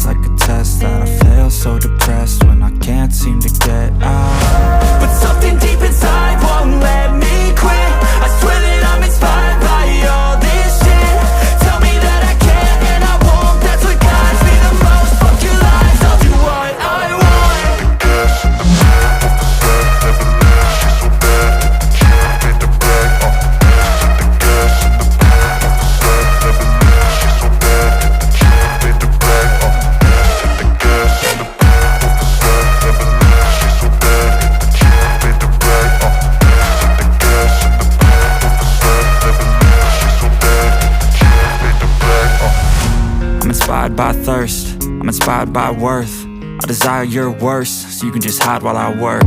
It's like a test that I fail, so depressed when I can't seem to get out. But something deep inside won't let me quit. I swear that I'm inspired by all this shit. Tell me that I can't and I won't, that's what guides me the most. Fuck your lies, I'll do what I want. Gas in the back of the set, never leave, she's so bad that the can't beat the brag. Hit the gas in the back of the set, never leave, she's so bad that the can't beat the brag. Hit the gas in the back of the set, never leave, she's so bad that the can't beat the brag. Hit the gas in the back of the set, never leave, she's so bad that the can't beat the brag. I'm inspired by thirst, I'm inspired by worth. I desire your worst, so you can just hide while I work.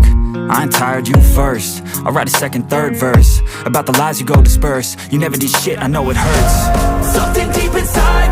I ain't tired, you first. I'll write a second, third verse about the lies you go disperse. You never did shit, I know it hurts. Something deep inside